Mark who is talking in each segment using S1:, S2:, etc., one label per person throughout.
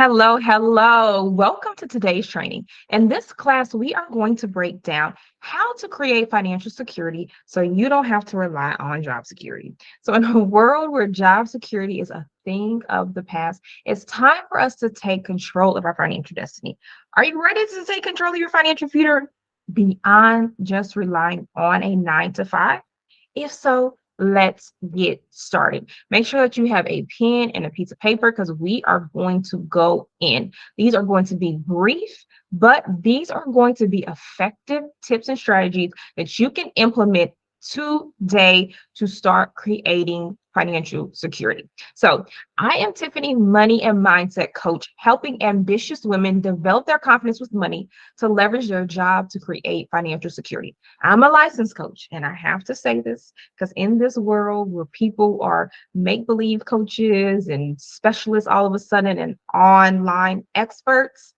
S1: Hello, hello. Welcome to today's training. In this class, we are going to break down how to create financial security so you don't have to rely on job security. So, in a world where job security is a thing of the past, it's time for us to take control of our financial destiny. Are you ready to take control of your financial future beyond just relying on a 9 to 5? If so, let's get started. Make sure that you have a pen and a piece of paper because we are going to go in. These are going to be brief, but these are going to be effective tips and strategies that you can implement today to start creating financial security. So, I am Tiffany, money and mindset coach, helping ambitious women develop their confidence with money to leverage their job to create financial security. I'm a licensed coach, and I have to say this because in this world where people are make believe coaches and specialists all of a sudden and online experts,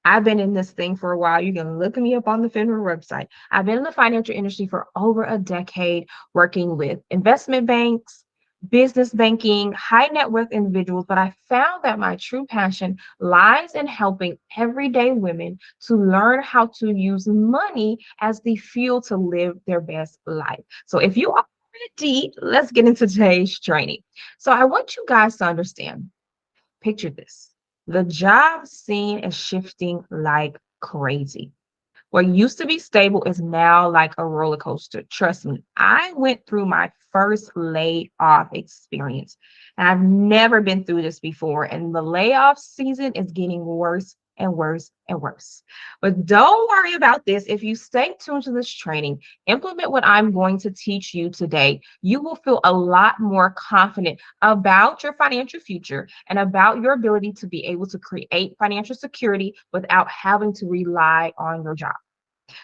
S1: I've been in this thing for a while. You can look me up on the FINRA website. I've been in the financial industry for over a decade, working with investment banks, business banking, high net worth individuals. But I found that my true passion lies in helping everyday women to learn how to use money as the fuel to live their best life. So if you are ready, let's get into today's training. So I want you guys to understand. Picture this. The job scene is shifting like crazy. What used to be stable is now like a roller coaster. Trust me, I went through my first layoff experience, and I've never been through this before. And the layoff season is getting worse and worse and worse. But don't worry about this. If you stay tuned to this training, implement what I'm going to teach you today, you will feel a lot more confident about your financial future and about your ability to be able to create financial security without having to rely on your job.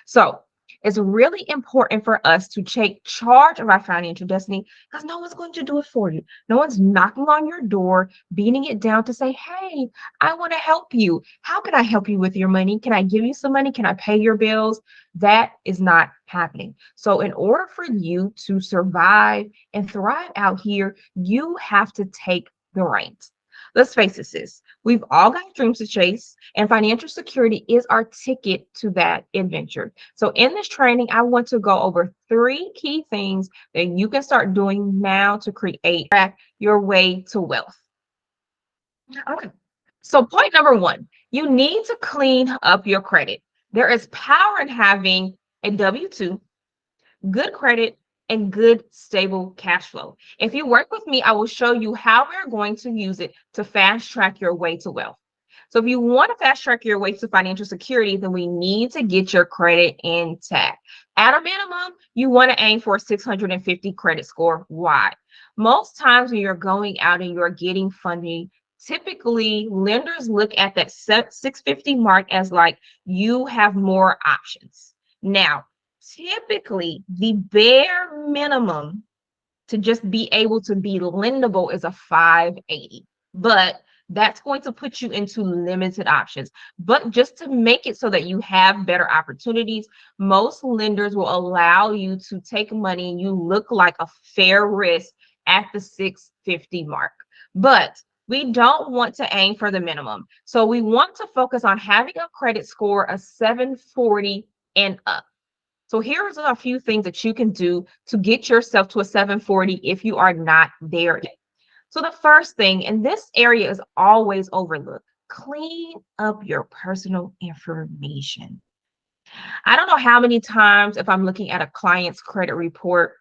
S1: So it's really important for us to take charge of our financial destiny because no one's going to do it for you. No one's knocking on your door, beating it down to say, hey, I want to help you. How can I help you with your money? Can I give you some money? Can I pay your bills? That is not happening. So, in order for you to survive and thrive out here, you have to take the reins. Let's face it, sis. We've all got dreams to chase, and financial security is our ticket to that adventure. So, in this training, I want to go over three key things that you can start doing now to create your way to wealth. Okay. So, point number one, you need to clean up your credit. There is power in having a W 2, good credit, and good stable cash flow. If you work with me, I will show you how we're going to use it to fast track your way to wealth. So if you want to fast track your way to financial security, then we need to get your credit intact. At a minimum, you want to aim for a 650 credit score. Why? Most times when you're going out and you're getting funding, typically lenders look at that 650 mark as like you have more options. Now, typically the bare minimum to just be able to be lendable is a 580, but that's going to put you into limited options. But just to make it so that you have better opportunities, most lenders will allow you to take money and you look like a fair risk at the 650 mark. But we don't want to aim for the minimum. So we want to focus on having a credit score of 740 and up. So here's a few things that you can do to get yourself to a 740 if you are not there yet. So the first thing, and this area is always overlooked, clean up your personal information. I don't know how many times if I'm looking at a client's credit report,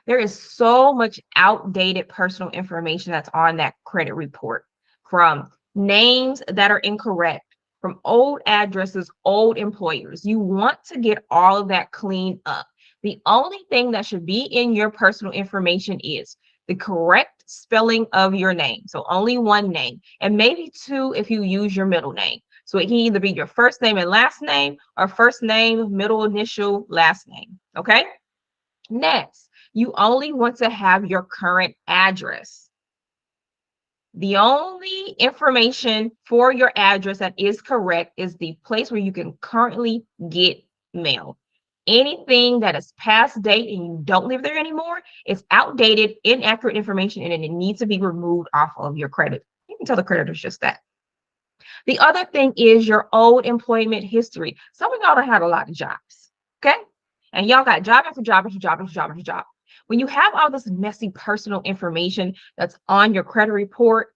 S1: there is so much outdated personal information that's on that credit report, from names that are incorrect, from old addresses, old employers. You want to get all of that cleaned up. The only thing that should be in your personal information is the correct spelling of your name. So only one name, and maybe two if you use your middle name. So it can either be your first name and last name or first name, middle initial, last name. Okay. Next, you only want to have your current address. The only information for your address that is correct is the place where you can currently get mail. Anything that is past date and you don't live there anymore is outdated, inaccurate information, and it needs to be removed off of your credit. You can tell the creditors just that. The other thing is your old employment history. Some of y'all done had a lot of jobs, okay? And y'all got job after job after job after job after job. When you have all this messy personal information that's on your credit report,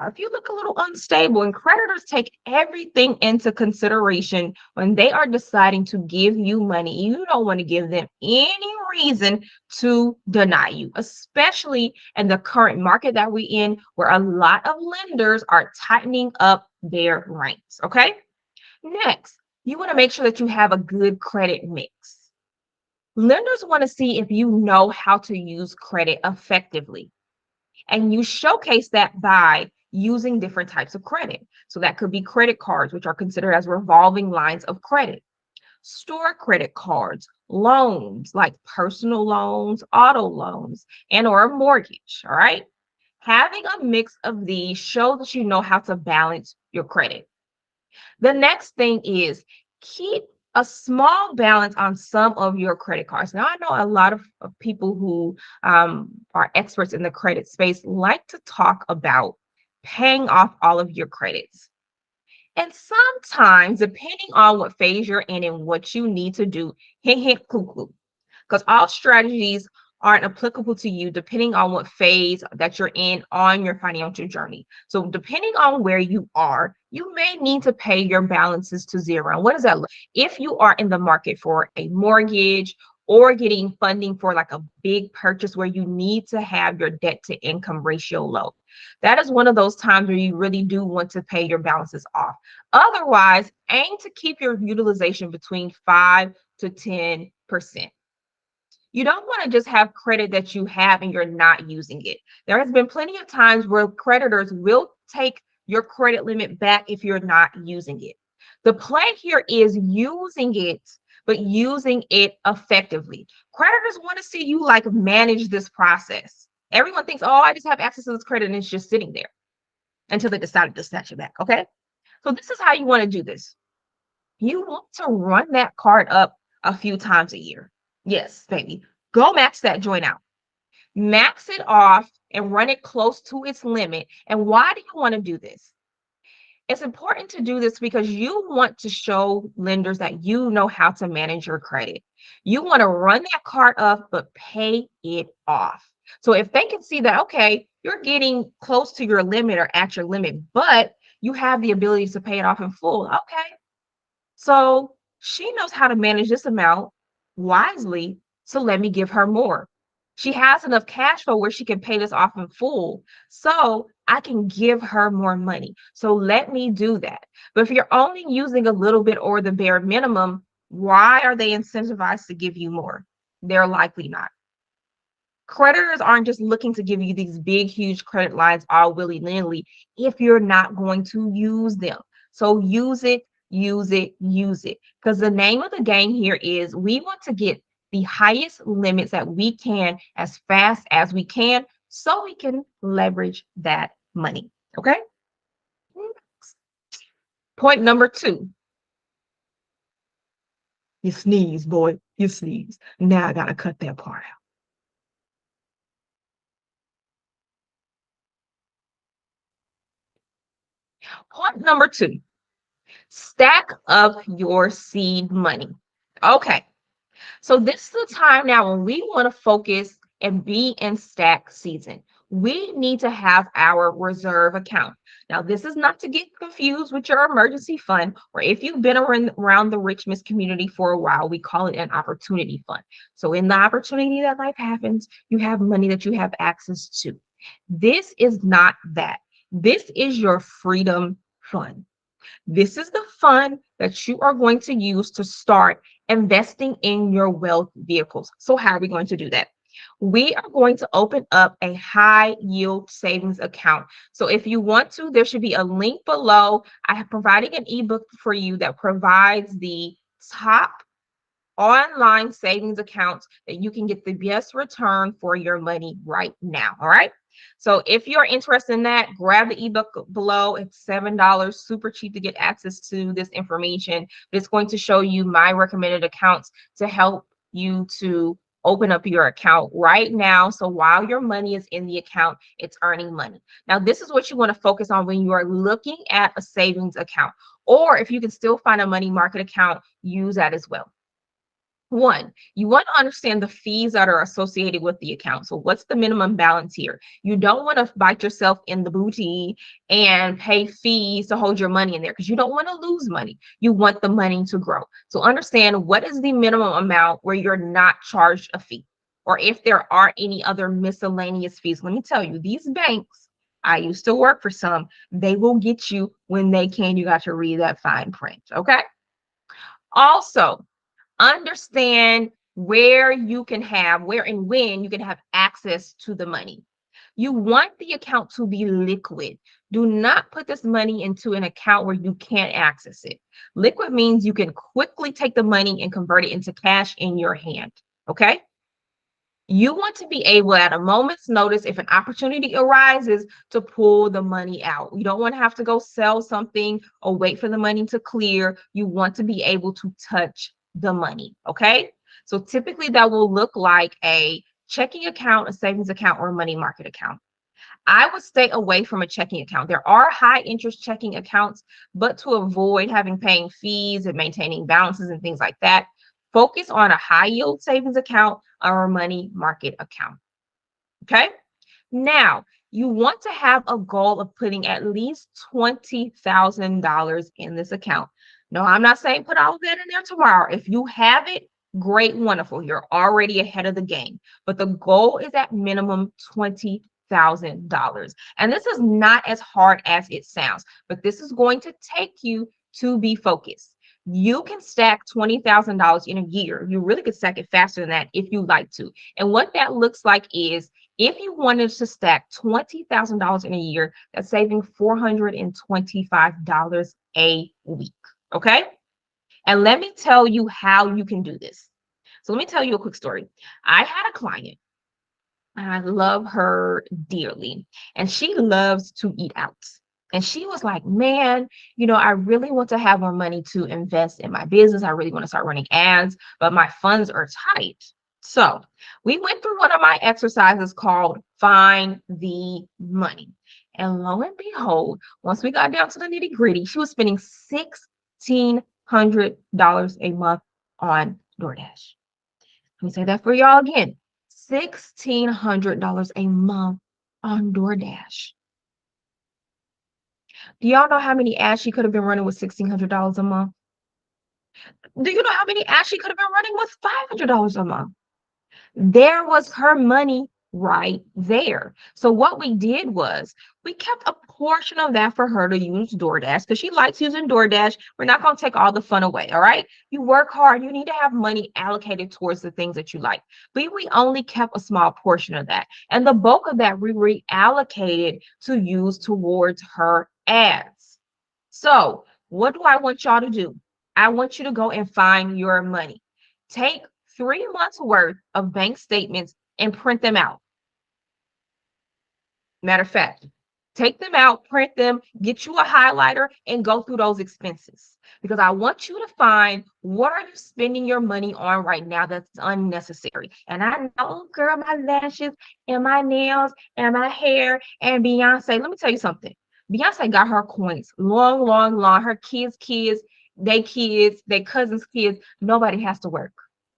S1: if you look a little unstable, and creditors take everything into consideration when they are deciding to give you money, you don't want to give them any reason to deny you, especially in the current market that we're in, where a lot of lenders are tightening up their ranks. Okay. Next, you want to make sure that you have a good credit mix. Lenders want to see if you know how to use credit effectively. And you showcase that by using different types of credit. So that could be credit cards, which are considered as revolving lines of credit, store credit cards, loans like personal loans, auto loans, and or a mortgage. All right. Having a mix of these shows that you know how to balance your credit. The next thing is keep a small balance on some of your credit cards. Now, I know a lot of people who are experts in the credit space like to talk about paying off all of your credits. And sometimes, depending on what phase you're in and what you need to do, hint, hint, clue, clue, because all strategies aren't applicable to you depending on what phase that you're in on your financial journey. So, depending on where you are, you may need to pay your balances to zero. And what does that look? If you are in the market for a mortgage or getting funding for like a big purchase where you need to have your debt to income ratio low, that is one of those times where you really do want to pay your balances off. Otherwise, aim to keep your utilization between 5 to 10%. You don't want to just have credit that you have and you're not using it. There has been plenty of times where creditors will take your credit limit back if you're not using it. The play here is using it, but using it effectively. Creditors want to see you like manage this process. Everyone thinks, oh, I just have access to this credit and it's just sitting there until they decided to snatch it back. Okay. So this is how you want to do this. You want to run that card up a few times a year. Yes, baby. Go max that joint out. Max it off and run it close to its limit. And why do you want to do this? It's important to do this because you want to show lenders that you know how to manage your credit. You want to run that card up, but pay it off. So if they can see that, okay, you're getting close to your limit or at your limit, but you have the ability to pay it off in full. Okay. So she knows how to manage this amount wisely. So let me give her more. She has enough cash flow where she can pay this off in full. So I can give her more money. So let me do that. But if you're only using a little bit or the bare minimum, why are they incentivized to give you more? They're likely not. Creditors aren't just looking to give you these big, huge credit lines all willy nilly if you're not going to use them. So use it, use it, use it. Because the name of the game here is we want to get the highest limits that we can as fast as we can so we can leverage that money. Okay. Point number two. You sneeze, boy. You sneeze. Now I got to cut that part out. Point number two, stack up your seed money. Okay, so this is the time now when we want to focus and be in stack season. We need to have our reserve account. Now, this is not to get confused with your emergency fund, or if you've been around the Richmond community for a while, we call it an opportunity fund. So in the opportunity that life happens, you have money that you have access to. This is not that. This is your freedom fund. This is the fund that you are going to use to start investing in your wealth vehicles. So, how are we going to do that? We are going to open up a high yield savings account. So, if you want to, there should be a link below. I have provided an ebook for you that provides the top online savings accounts that you can get the best return for your money right now. All right. So if you're interested in that, grab the ebook below. It's $7, super cheap to get access to this information. It's going to show you my recommended accounts to help you to open up your account right now. So while your money is in the account, it's earning money. Now, this is what you want to focus on when you are looking at a savings account, or if you can still find a money market account, use that as well. One, you want to understand the fees that are associated with the account. So what's the minimum balance here? You don't want to bite yourself in the booty and pay fees to hold your money in there, because you don't want to lose money. You want the money to grow. So understand, what is the minimum amount where you're not charged a fee, or if there are any other miscellaneous fees. Let me tell you, these banks, I used to work for some, they will get you when they can. You got to read that fine print. Okay. Also, understand where and when you can have access to the money. You want the account to be liquid. Do not put this money into an account where you can't access it. Liquid means you can quickly take the money and convert it into cash in your hand. Okay. You want to be able, at a moment's notice, if an opportunity arises, to pull the money out. You don't want to have to go sell something or wait for the money to clear. You want to be able to touch the money. Okay. So typically that will look like a checking account, a savings account, or a money market account. I would stay away from a checking account. There are high interest checking accounts, but to avoid paying fees and maintaining balances and things like that, focus on a high yield savings account or a money market account. Okay. Now, you want to have a goal of putting at least $20,000 in this account. No, I'm not saying put all of that in there tomorrow. If you have it, great, wonderful. You're already ahead of the game. But the goal is at minimum $20,000. And this is not as hard as it sounds, but this is going to take you to be focused. You can stack $20,000 in a year. You really could stack it faster than that if you like to. And what that looks like is, if you wanted to stack $20,000 in a year, that's saving $425 a week. Okay. And let me tell you how you can do this. So let me tell you a quick story. I had a client, and I love her dearly, and she loves to eat out. And she was like, man, I really want to have more money to invest in my business. I really want to start running ads, but my funds are tight. So we went through one of my exercises called Find the Money. And lo and behold, once we got down to the nitty gritty, she was spending $1,600 a month on DoorDash. Let me say that for y'all again. $1,600 a month on DoorDash. Do y'all know how many ads she could have been running with $1,600 a month? Do you know how many ads she could have been running with $500 a month? There was her money right there. So what we did was we kept a portion of that for her to use DoorDash, because she likes using DoorDash. We're not going to take all the fun away. All right. You work hard. You need to have money allocated towards the things that you like. But we only kept a small portion of that. And the bulk of that we reallocated to use towards her ads. So what do I want y'all to do? I want you to go and find your money. Take 3 months worth of bank statements and print them out. Matter of fact, take them out, print them, get you a highlighter, and go through those expenses, because I want you to find, what are you spending your money on right now that's unnecessary. And I know, girl, my lashes and my nails and my hair and Beyonce. Let me tell you something. Beyonce got her coins long, long, long. Her kids, they cousins' kids. Nobody has to work.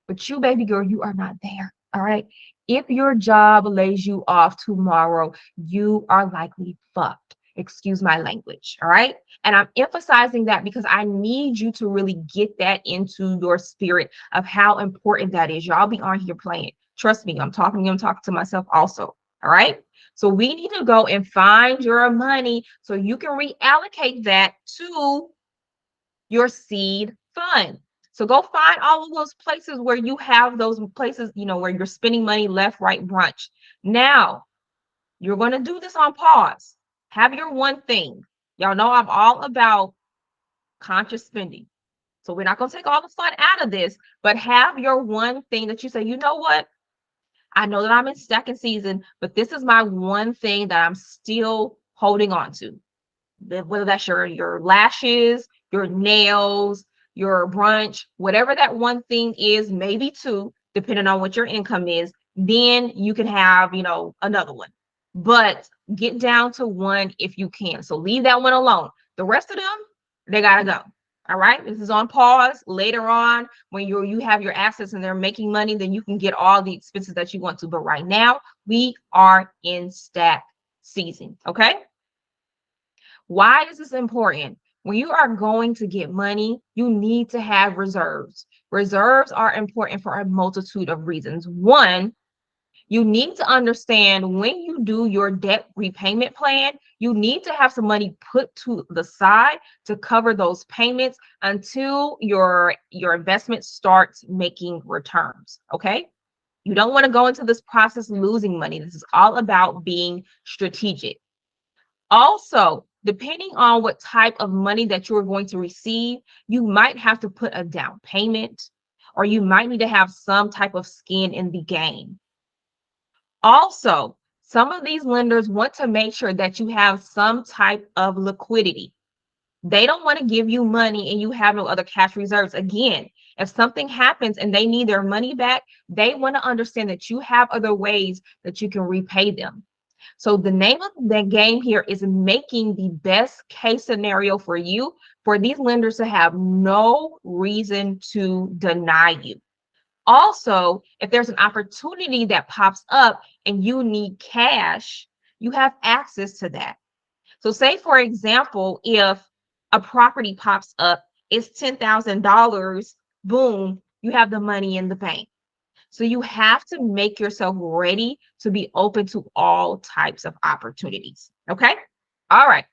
S1: But you, baby girl, you are not there. All right. If your job lays you off tomorrow, you are likely fucked. Excuse my language. All right. And I'm emphasizing that because I need you to really get that into your spirit of how important that is. Y'all be on here playing. Trust me, I'm talking to myself also. All right. So we need to go and find your money so you can reallocate that to your seed fund. So go find all of those places where you have those places, where you're spending money left, right, brunch. Now, you're going to do this on pause. Have your one thing. Y'all know I'm all about conscious spending. So we're not going to take all the fun out of this, but have your one thing that you say, you know what? I know that I'm in stacking season, but this is my one thing that I'm still holding on to. Whether that's your lashes, your nails, your brunch, whatever that one thing is, maybe two, depending on what your income is, then you can have, another one. But get down to one if you can. So leave that one alone. The rest of them, they gotta go. All right. This is on pause. Later on, when you have your assets and they're making money, then you can get all the expenses that you want to. But right now, we are in stack season. Okay. Why is this important? When you are going to get money, you need to have reserves. Reserves are important for a multitude of reasons. One, you need to understand when you do your debt repayment plan, you need to have some money put to the side to cover those payments until your investment starts making returns. Okay. You don't want to go into this process losing money. This is all about being strategic. Also, depending on what type of money that you're going to receive, you might have to put a down payment or you might need to have some type of skin in the game. Also, some of these lenders want to make sure that you have some type of liquidity. They don't want to give you money and you have no other cash reserves. Again, if something happens and they need their money back, they want to understand that you have other ways that you can repay them. So the name of the game here is making the best case scenario for you, for these lenders to have no reason to deny you. Also, if there's an opportunity that pops up and you need cash, you have access to that. So say, for example, if a property pops up, it's $10,000, boom, you have the money in the bank. So you have to make yourself ready to be open to all types of opportunities. Okay. All right.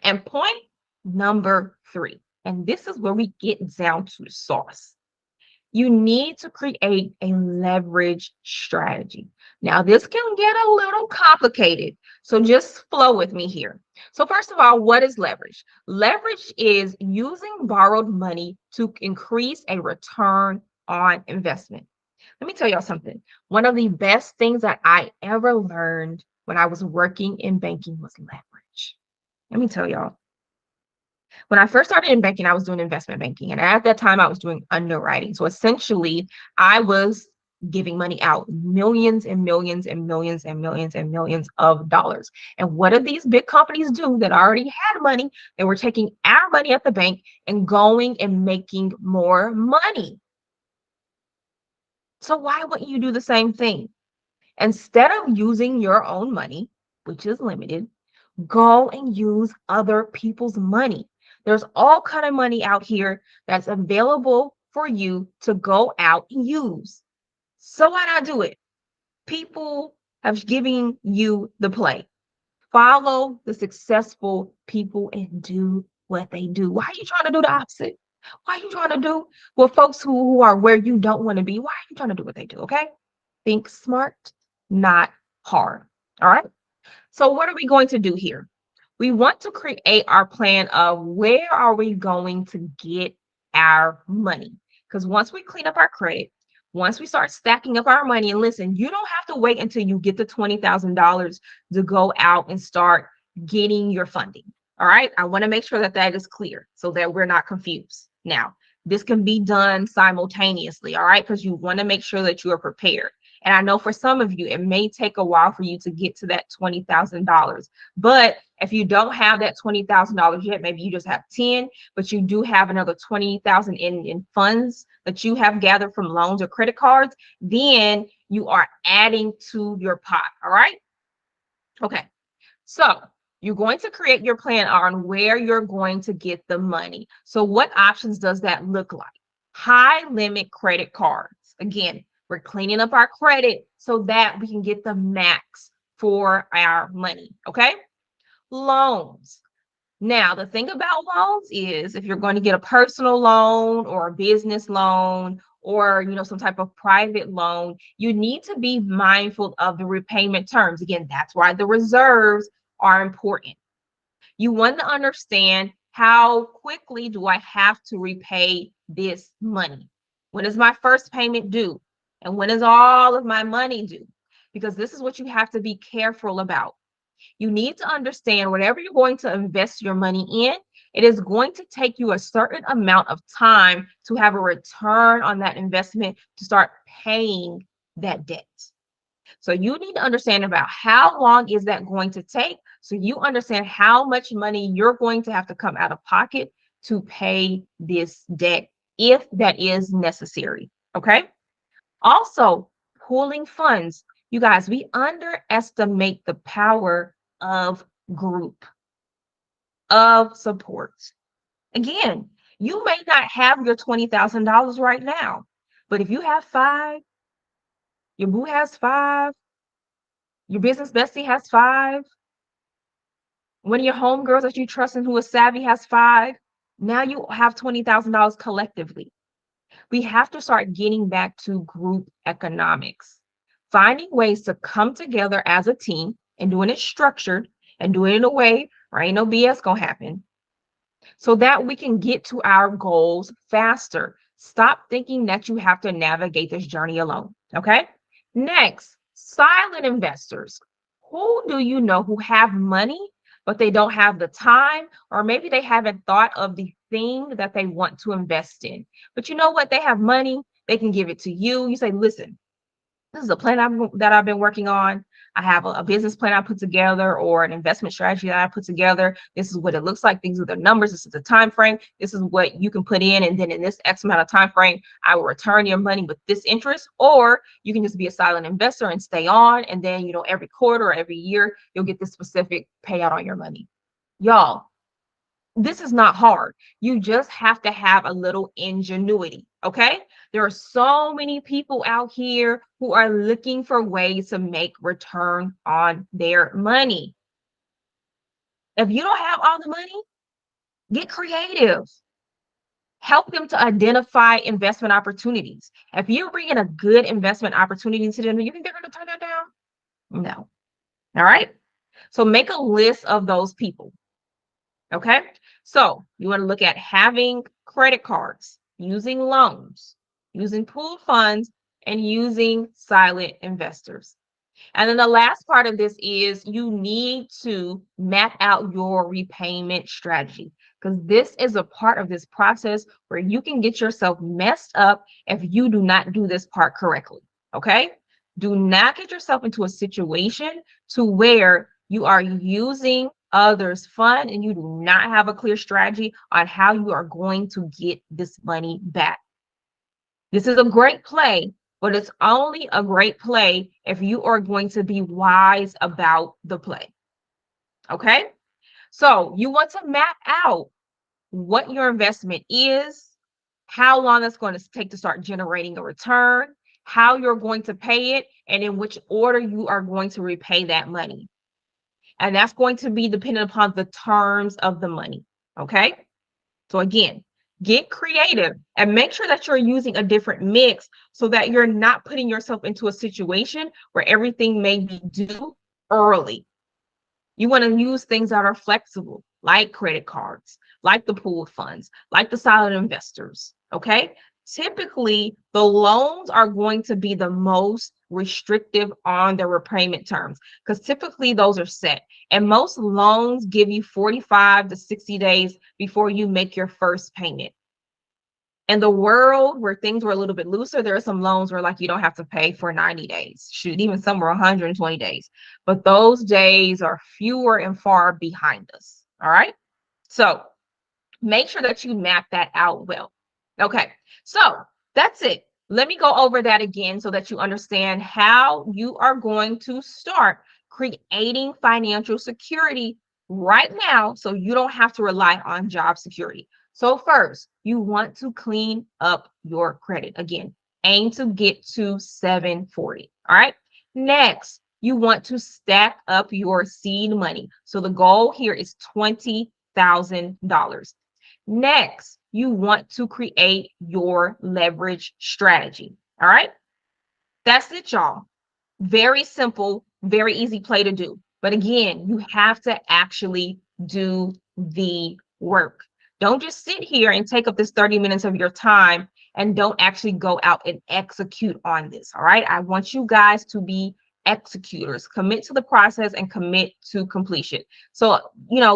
S1: And point number 3, and this is where we get down to the sauce. You need to create a leverage strategy. Now, this can get a little complicated, so just flow with me here. So, first of all, what is leverage? Leverage is using borrowed money to increase a return on investment. Let me tell y'all something. One of the best things that I ever learned when I was working in banking was leverage. Let me tell y'all. When I first started in banking, I was doing investment banking. And at that time, I was doing underwriting. So essentially, I was giving money out, millions and millions and millions and millions and millions of dollars. And what did these big companies do that already had money? They were taking our money at the bank and going and making more money. So why wouldn't you do the same thing? Instead of using your own money, which is limited, go and use other people's money. There's all kind of money out here that's available for you to go out and use. So why not do it? People have given you the play. Follow the successful people and do what they do. Why are you trying to do the opposite? Why are you trying to do what folks who are where you don't want to be? Why are you trying to do what they do? Okay. Think smart, not hard. All right. So what are we going to do here? We want to create our plan of where are we going to get our money? Because once we clean up our credit, once we start stacking up our money, and listen, you don't have to wait until you get the $20,000 to go out and start getting your funding. All right. I want to make sure that that is clear so that we're not confused. Now, this can be done simultaneously. All right. Because you want to make sure that you are prepared. And I know for some of you, it may take a while for you to get to that $20,000. But if you don't have that $20,000 yet, maybe you just have 10, but you do have another 20,000 in funds that you have gathered from loans or credit cards, then you are adding to your pot. All right. Okay. So you're going to create your plan on where you're going to get the money. So what options does that look like? High limit credit cards. Again, we're cleaning up our credit so that we can get the max for our money. Okay. Loans. Now, the thing about loans is if you're going to get a personal loan or a business loan or some type of private loan, you need to be mindful of the repayment terms. Again, that's why the reserves are important. You want to understand how quickly do I have to repay this money? When is my first payment due? And when is all of my money due? Because this is what you have to be careful about. You need to understand whatever you're going to invest your money in, It is going to take you a certain amount of time to have a return on that investment to start paying that debt. So you need to understand about how long is that going to take so you understand how much money you're going to have to come out of pocket to pay this debt if that is necessary. Okay. Also, pooling funds. You guys, we underestimate the power of group, of support. Again, you may not have your $20,000 right now, but if you have five, your boo has five, your business bestie has five, one of your homegirls that you trust and who is savvy has five, now you have $20,000 collectively. We have to start getting back to group economics, finding ways to come together as a team and doing it structured and doing it in a way where ain't no BS gonna happen so that we can get to our goals faster. Stop thinking that you have to navigate this journey alone. Okay. Next, silent investors. Who do you know who have money, but they don't have the time, or maybe they haven't thought of the thing that they want to invest in? But you know what? They have money, they can give it to you. You say, listen, this is a plan that I've been working on. I have a business plan I put together or an investment strategy that I put together. This is what it looks like. These are the numbers. This is the time frame. This is what you can put in. And then in this X amount of time frame, I will return your money with this interest. Or you can just be a silent investor and stay on. And then, every quarter or every year, you'll get this specific payout on your money. Y'all, this is not hard. You just have to have a little ingenuity. Okay. There are so many people out here who are looking for ways to make return on their money. If you don't have all the money, get creative. Help them to identify investment opportunities. If you bring in a good investment opportunity to them, you think they're going to turn that down? No. All right. So make a list of those people. Okay. So you want to look at having credit cards, using loans, using pooled funds, and using silent investors. And then the last part of this is you need to map out your repayment strategy, because this is a part of this process where you can get yourself messed up if you do not do this part correctly. Okay. Do not get yourself into a situation to where you are using others' fund and you do not have a clear strategy on how you are going to get this money back. This is a great play, but it's only a great play if you are going to be wise about the play. Okay. So you want to map out what your investment is, how long it's going to take to start generating a return, how you're going to pay it, and in which order you are going to repay that money. And that's going to be dependent upon the terms of the money. Okay. So again, get creative and make sure that you're using a different mix so that you're not putting yourself into a situation where everything may be due early. You want to use things that are flexible, like credit cards, like the pooled funds, like the silent investors. Okay. Typically, the loans are going to be the most restrictive on their repayment terms because typically those are set. And most loans give you 45 to 60 days before you make your first payment. In the world where things were a little bit looser, there are some loans where like you don't have to pay for 90 days. Shoot, even some were 120 days. But those days are fewer and far behind us. All right. So make sure that you map that out well. Okay. So that's it. Let me go over that again so that you understand how you are going to start creating financial security right now so you don't have to rely on job security. So first, you want to clean up your credit. Again, aim to get to 740. All right. Next, you want to stack up your seed money. So the goal here is $20,000. Next, you want to create your leverage strategy. All right. That's it, y'all. Very simple, very easy play to do. But again, you have to actually do the work. Don't just sit here and take up this 30 minutes of your time and don't actually go out and execute on this. All right. I want you guys to be executors, commit to the process and commit to completion. So,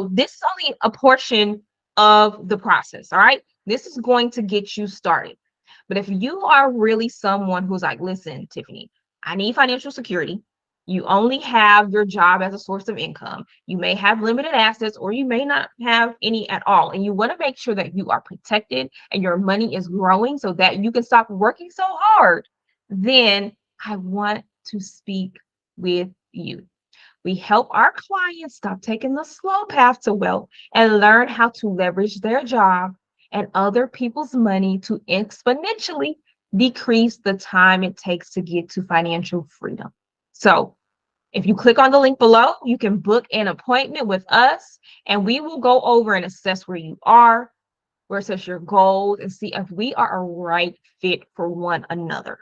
S1: this is only a portion of the process. All right. This is going to get you started. But if you are really someone who's like, listen, Tiffany, I need financial security. You only have your job as a source of income. You may have limited assets or you may not have any at all. And you want to make sure that you are protected and your money is growing so that you can stop working so hard. Then I want to speak with you. We help our clients stop taking the slow path to wealth and learn how to leverage their job and other people's money to exponentially decrease the time it takes to get to financial freedom. So, if you click on the link below, you can book an appointment with us and we will go over and assess where you are, versus your goals, and see if we are a right fit for one another.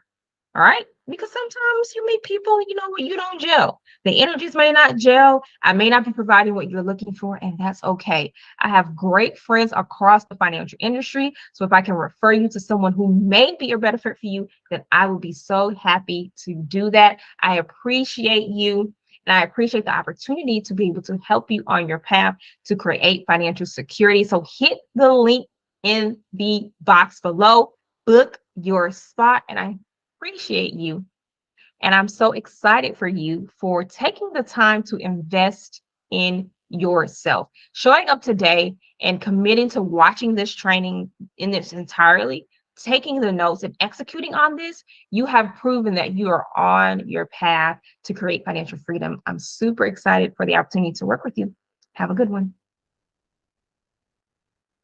S1: All right. Because sometimes you meet people, you don't gel. The energies may not gel. I may not be providing what you're looking for, and that's okay. I have great friends across the financial industry. So if I can refer you to someone who may be a better fit for you, then I will be so happy to do that. I appreciate you. And I appreciate the opportunity to be able to help you on your path to create financial security. So hit the link in the box below, book your spot, and I appreciate you. And I'm so excited for you for taking the time to invest in yourself, showing up today and committing to watching this training in its entirely, taking the notes and executing on this. You have proven that you are on your path to create financial freedom. I'm super excited for the opportunity to work with you. Have a good one.